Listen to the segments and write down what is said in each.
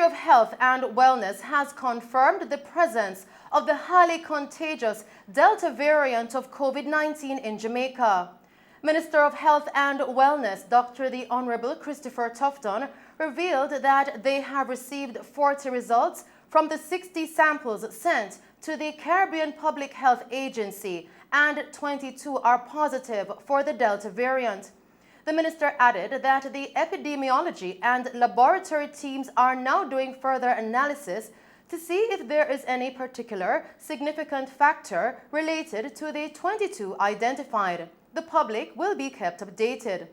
of Health and Wellness has confirmed the presence of the highly contagious Delta variant of COVID-19 in Jamaica. Minister of Health and Wellness, Dr. the Honorable Christopher Tufton, revealed that they have received 40 results from the 60 samples sent to the Caribbean Public Health Agency, and 22 are positive for the Delta variant. The minister added that the epidemiology and laboratory teams are now doing further analysis to see if there is any particular significant factor related to the 22 identified. The public will be kept updated.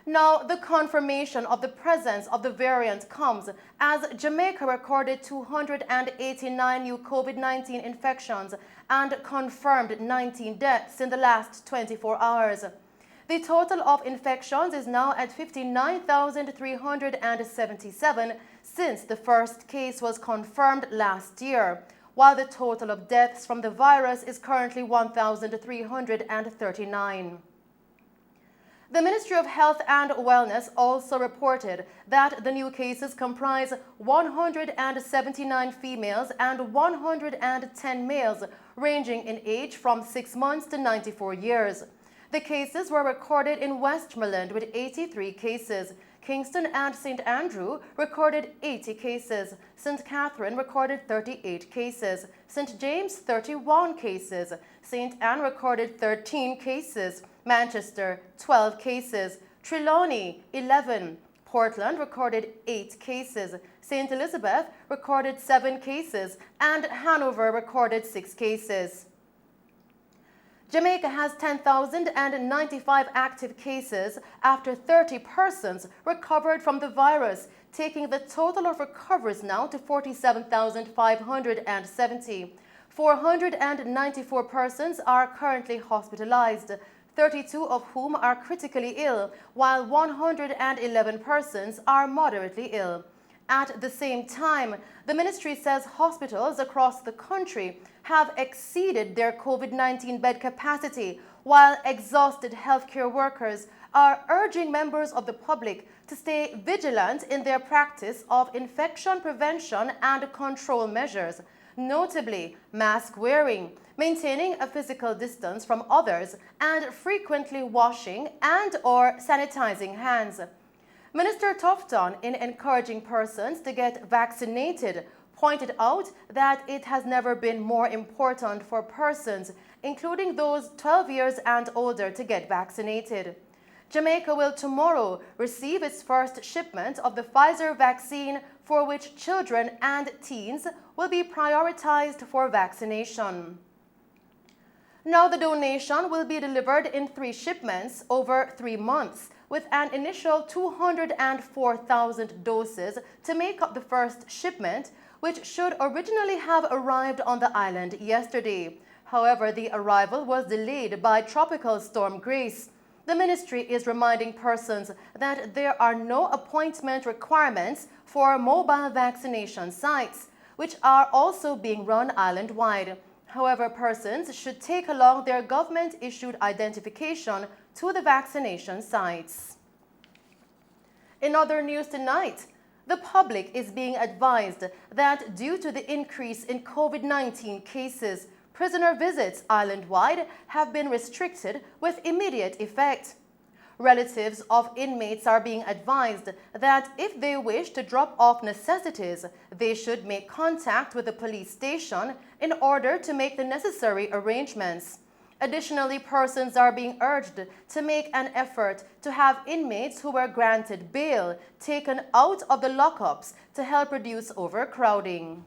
Now, the confirmation of the presence of the variant comes as Jamaica recorded 289 new COVID-19 infections and confirmed 19 deaths in the last 24 hours. The total of infections is now at 59,377 since the first case was confirmed last year, while the total of deaths from the virus is currently 1,339. The Ministry of Health and Wellness also reported that the new cases comprise 179 females and 110 males, ranging in age from 6 months to 94 years. The cases were recorded in Westmoreland with 83 cases. Kingston and St. Andrew recorded 80 cases. St. Catherine recorded 38 cases. St. James 31 cases. St. Anne recorded 13 cases. Manchester 12 cases. Trelawney 11. Portland recorded 8 cases. St. Elizabeth recorded 7 cases. And Hanover recorded 6 cases. Jamaica has 10,095 active cases after 30 persons recovered from the virus, taking the total of recoveries now to 47,570. 494 persons are currently hospitalized, 32 of whom are critically ill, while 111 persons are moderately ill. At the same time, the ministry says hospitals across the country have exceeded their COVID-19 bed capacity, while exhausted healthcare workers are urging members of the public to stay vigilant in their practice of infection prevention and control measures, notably mask wearing, maintaining a physical distance from others, and frequently washing and/or sanitizing hands. Minister Tufton, in encouraging persons to get vaccinated, pointed out that it has never been more important for persons, including those 12 years and older, to get vaccinated. Jamaica will tomorrow receive its first shipment of the Pfizer vaccine, for which children and teens will be prioritized for vaccination. Now, the donation will be delivered in 3 shipments over 3 months, with an initial 204,000 doses to make up the first shipment, which should originally have arrived on the island yesterday. However, the arrival was delayed by Tropical Storm Grace. The ministry is reminding persons that there are no appointment requirements for mobile vaccination sites, which are also being run island-wide. However, persons should take along their government-issued identification to the vaccination sites. In other news tonight, the public is being advised that due to the increase in COVID-19 cases, prisoner visits island-wide have been restricted with immediate effect. Relatives of inmates are being advised that if they wish to drop off necessities, they should make contact with the police station in order to make the necessary arrangements. Additionally, persons are being urged to make an effort to have inmates who were granted bail taken out of the lockups to help reduce overcrowding.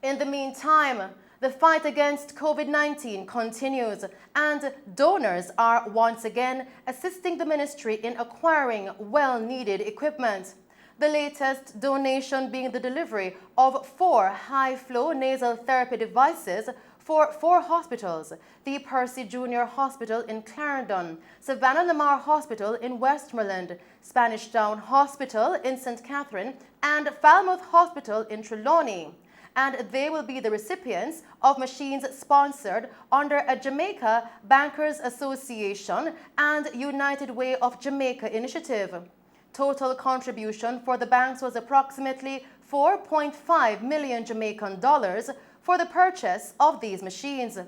In the meantime, the fight against COVID-19 continues, and donors are once again assisting the ministry in acquiring well-needed equipment. The latest donation being the delivery of 4 high-flow nasal therapy devices for 4 hospitals: the Percy Junior Hospital in Clarendon, Savannah Lamar Hospital in Westmoreland, Spanish Town Hospital in St. Catherine, and Falmouth Hospital in Trelawney. And they will be the recipients of machines sponsored under a Jamaica Bankers Association and United Way of Jamaica initiative. Total contribution for the banks was approximately 4.5 million Jamaican dollars for the purchase of these machines.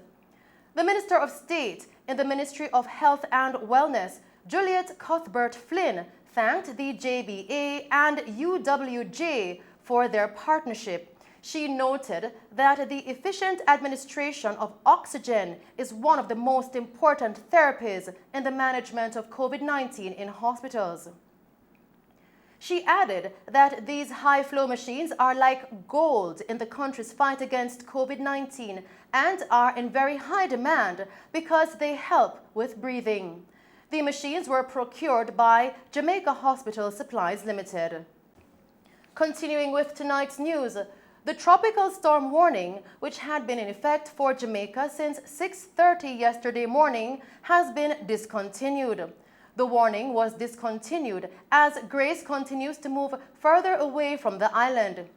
The Minister of State in the Ministry of Health and Wellness, Juliet Cuthbert Flynn, thanked the JBA and UWJ for their partnership. She noted that the efficient administration of oxygen is one of the most important therapies in the management of COVID-19 in hospitals. She added that these high-flow machines are like gold in the country's fight against COVID-19 and are in very high demand because they help with breathing. The machines were procured by Jamaica Hospital Supplies Limited. Continuing with tonight's news, the tropical storm warning, which had been in effect for Jamaica since 6:30 yesterday morning, has been discontinued. The warning was discontinued as Grace continues to move further away from the island.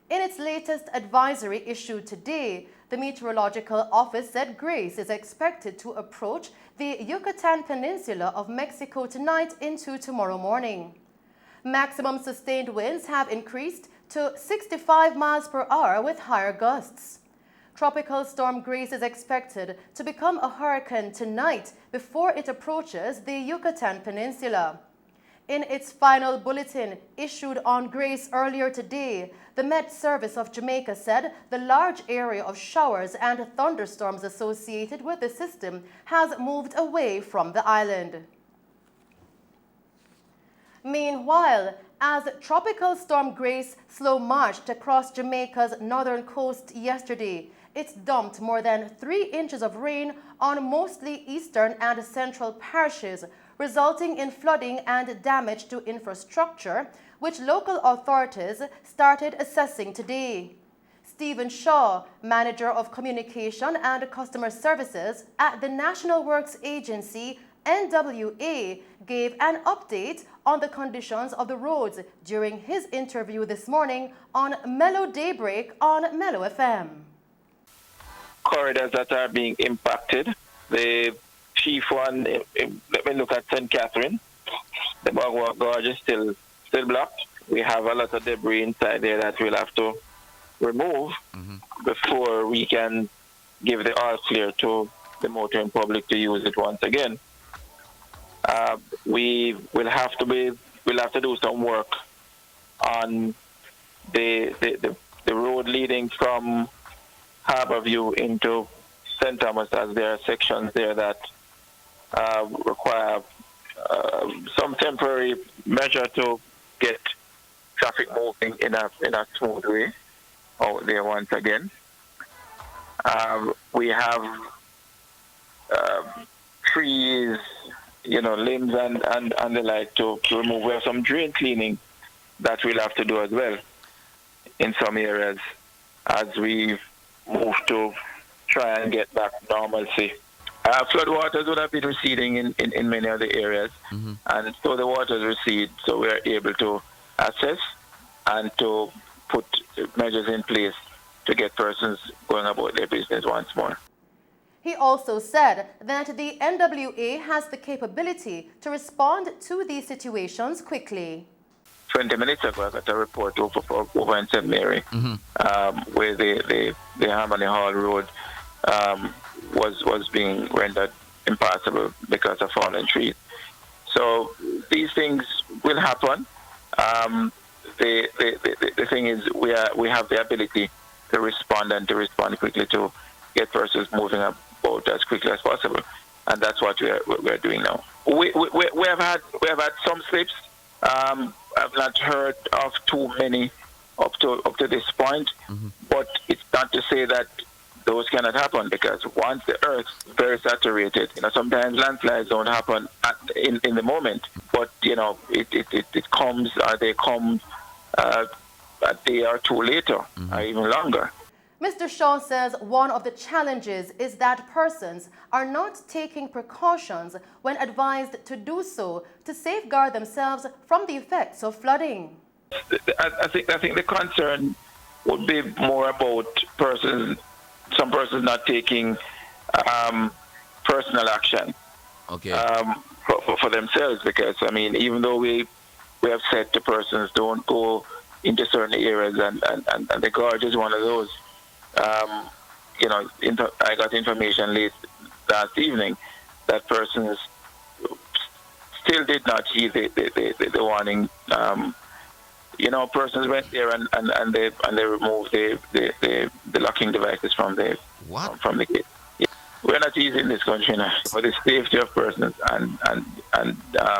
In its latest advisory issued today, the Meteorological Office said Grace is expected to approach the Yucatan Peninsula of Mexico tonight into tomorrow morning. Maximum sustained winds have increased to 65 miles per hour with higher gusts. Tropical Storm Grace is expected to become a hurricane tonight before it approaches the Yucatan Peninsula. In its final bulletin issued on Grace earlier today, the Met Service of Jamaica said the large area of showers and thunderstorms associated with the system has moved away from the island. Meanwhile, as Tropical Storm Grace slow marched across Jamaica's northern coast yesterday, it dumped more than 3 inches of rain on mostly eastern and central parishes, resulting in flooding and damage to infrastructure, which local authorities started assessing today. Stephen Shaw, Manager of Communication and Customer Services at the National Works Agency, NWA, gave an update on the conditions of the roads during his interview this morning on Mello Daybreak on Mello FM. Corridors that are being impacted. The chief one, let me look at St. Catherine. The Bagua Gorge is still blocked. We have a lot of debris inside there that we'll have to remove before we can give the all clear to the motoring public to use it once again. We'll have to do some work on the road leading from Harborview into St. Thomas, as there are sections there that require some temporary measure to get traffic moving in a smooth way out there once again. We have trees, limbs and the like to remove. We have some drain cleaning that we'll have to do as well in some areas as we move to try and get back normalcy. Flood waters would have been receding in many of the areas, and so the waters recede, so we are able to assess and to put measures in place to get persons going about their business once more. He also said that the NWA has the capability to respond to these situations quickly. 20 minutes ago, I got a report over in St. Mary, where the Harmony Hall Road was being rendered impassable because of fallen trees. So these things will happen. The thing is, we have the ability to respond and to respond quickly to get persons moving about as quickly as possible, and that's what we're doing now. We have had some slips. I've not heard of too many up to this point, but it's not to say that those cannot happen, because once the earth is very saturated, sometimes landslides don't happen in the moment, but it comes, or they come a day or two later, or even longer. Mr. Shaw says one of the challenges is that persons are not taking precautions when advised to do so to safeguard themselves from the effects of flooding. I think the concern would be more about some persons not taking personal action for themselves, because even though we we have said to persons, don't go into certain areas, and the gorge is one of those. I got information late last evening that persons still did not heed the warning. Persons went there and they removed the locking devices from the gate. Yeah. We're not easy in this country now for the safety of persons, and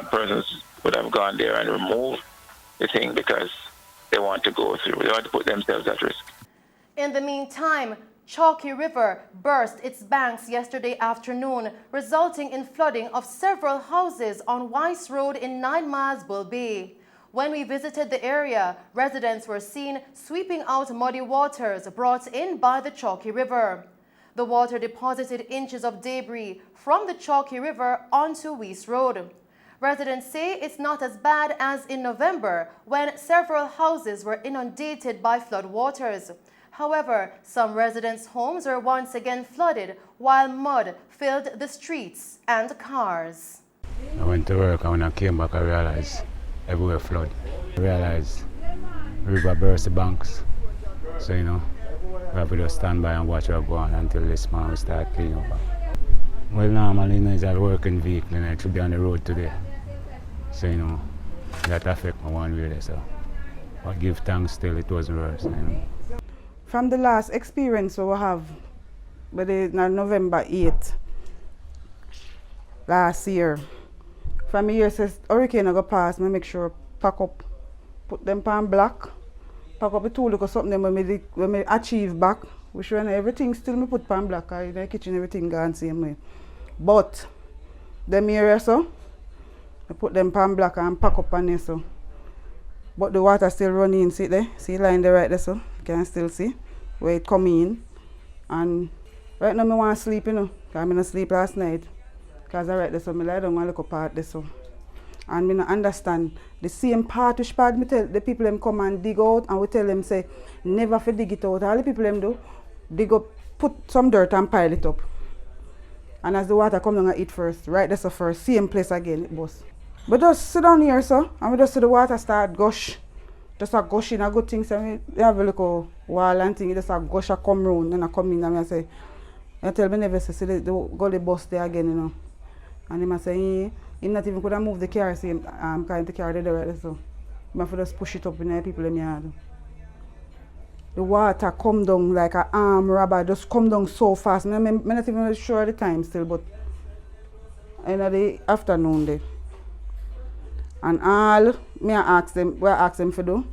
persons would have gone there and removed the thing because they want to go through. They want to put themselves at risk. In the meantime, Chalky River burst its banks yesterday afternoon, resulting in flooding of several houses on Weiss Road in 9 Miles Bull Bay. When we visited the area, residents were seen sweeping out muddy waters brought in by the Chalky River. The water deposited inches of debris from the Chalky River onto Weiss Road. Residents say it's not as bad as in November, when several houses were inundated by flood waters. However, some residents' homes are once again flooded, while mud filled the streets and cars. I went to work, and when I came back, I realized everywhere flood. I realized river burst the banks. So, we have to just stand by and watch what go on until this man will start cleaning up. Well, normally, it's a working vehicle, and it should be on the road today. So, that affect me one way, so. But give thanks still, it wasn't worse, From the last experience we have, but November 8th, last year, from here says hurricane go pass, I make sure pack up, put them on black, pack up the tool because something when me achieve back, which when everything still me put on black, in the kitchen everything gone same way. But them area so, I put them on black and pack up on there so. But the water still running, see there? See line there right there so? You can still see where it come in. And right now I want to sleep, because I didn't sleep last night. Because I right there so, I lie down and look up at there so. And I don't understand the same part which part me tell the people them come and dig out, and we tell them say never for dig it out. All the people them do, dig up, put some dirt and pile it up. And as the water come down and eat first, right there so first, same place again it bust. But just sit down here so, and we just see the water start gush. Just a gush in a good thing, so we have a little wall and thing, just a gush a come round and I come in and I say, I tell me never say the gully bust there again, And him say, he not even could have moved the car, so I'm kind of carry the right so. I have to just push it up in the people in the yard. The water come down like an arm rubber, just come down so fast. I'm not even sure of the time still, but in the afternoon there. And all me I ask them, what I ask them for do,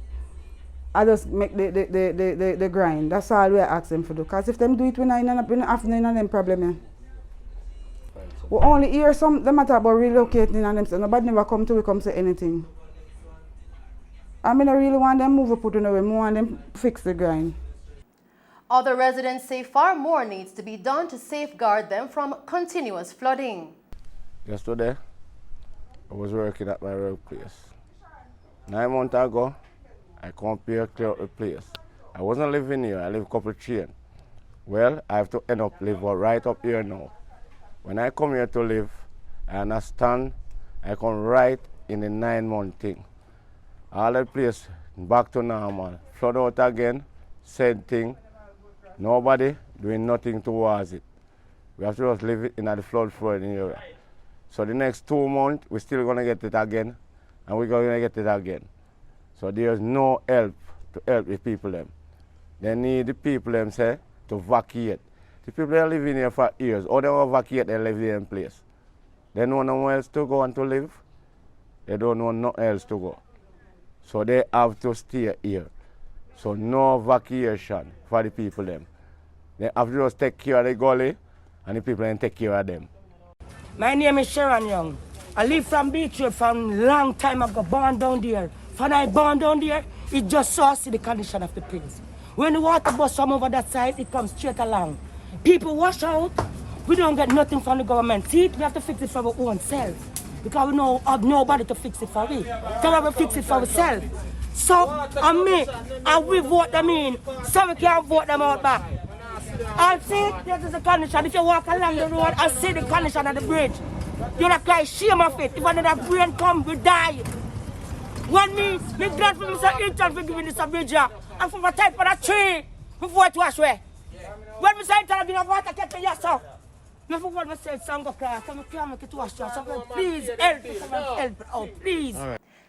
I just make the grind. That's all we ask them for do. Because if them do it when I have them problem. We only hear some them matter about relocating and them say nobody never come to we come say anything. I mean I really want them move up away, I want them fix the grind. Other residents say far more needs to be done to safeguard them from continuous flooding. Yesterday, I was working at my workplace. 9 months ago, I come here clear up the place. I wasn't living here, I live a couple of chain. Well, I have to end up live right up here now. When I come here to live, I understand I come right in the 9 month thing. All the place back to normal. Flood out again, same thing. Nobody doing nothing towards it. We have to just live in the flood area. So the next 2 months, we're still going to get it again, and we're going to get it again. So there's no help to help the people them. They need the people them say to vacate. The people that are living here for years, how they want to vacate, they live there in place. They don't know where else to go and to live. They don't know nothing else to go. So they have to stay here. So no vacation for the people them. They have to just take care of the gully, and the people then take care of them. My name is Sharon Young. I live from Beach Road from long time ago, born down there. When I born down there, it just saw see the condition of the place. When the water bus from over that side, it comes straight along. People wash out, we don't get nothing from the government. See, we have to fix it for our own self. Because we don't have nobody to fix it for we. So we fix it for ourselves. So, and we vote them in, so we can't vote them out back. I'll see this is the condition. If you walk along the road, I'll see the condition of the bridge. You're not like shame of it. If another brain come, we die. When me glad for Mr. Inton for giving this a bridge here, and for the type of that tree, before it wash away. When Mr. Inton have been a water kettle, yes, sir. Me forgot myself, so I'm going to cry, so I can't make it wash here. So please help me, help out, please.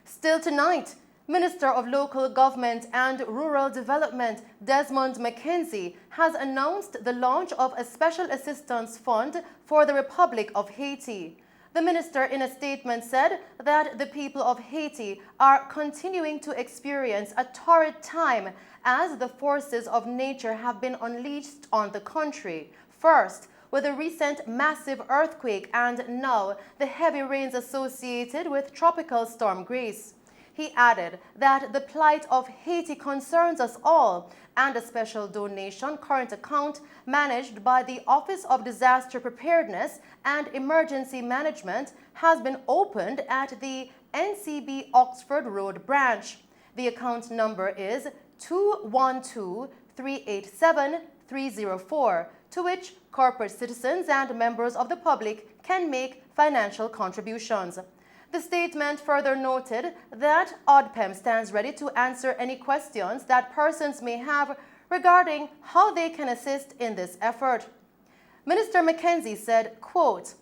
Still tonight, Minister of Local Government and Rural Development Desmond McKenzie has announced the launch of a special assistance fund for the Republic of Haiti. The minister in a statement said that the people of Haiti are continuing to experience a torrid time as the forces of nature have been unleashed on the country. First, with a recent massive earthquake and now the heavy rains associated with Tropical Storm Grace. He added that the plight of Haiti concerns us all, and a special donation current account managed by the Office of Disaster Preparedness and Emergency Management has been opened at the NCB Oxford Road branch. The account number is 212-387-304, to which corporate citizens and members of the public can make financial contributions. The statement further noted that ODPEM stands ready to answer any questions that persons may have regarding how they can assist in this effort. Minister McKenzie said, quote,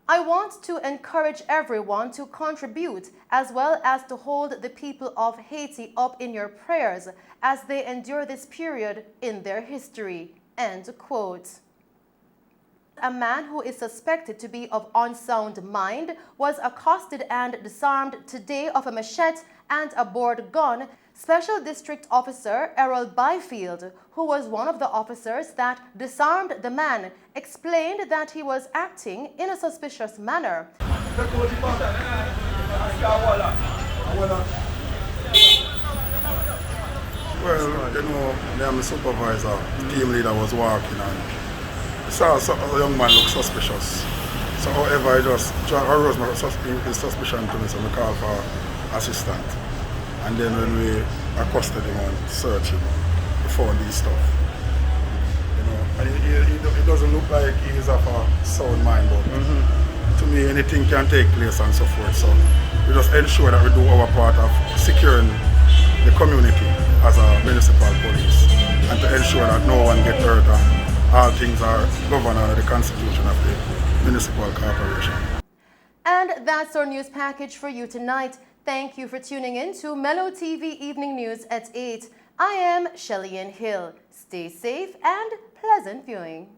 "I want to encourage everyone to contribute as well as to hold the people of Haiti up in your prayers as they endure this period in their history." End quote. A man who is suspected to be of unsound mind was accosted and disarmed today of a machete and a board gun. Special District Officer Errol Byfield, who was one of the officers that disarmed the man, explained that he was acting in a suspicious manner. Well, you know, I'm a supervisor, the team leader was walking and saw a young man look suspicious. So however, I just arose my suspicion to me, so I called for assistant. And then when we accosted him and searched him, we found these stuff. You know, and it doesn't look like he is of a sound mind, but to me anything can take place and so forth. So we just ensure that we do our part of securing the community as a municipal police and to ensure that no one gets hurt and all things are governed under the constitution of the municipal corporation. And that's our news package for you tonight. Thank you for tuning in to Mello TV Evening News at 8. I am Shelley Hill. Stay safe and pleasant viewing.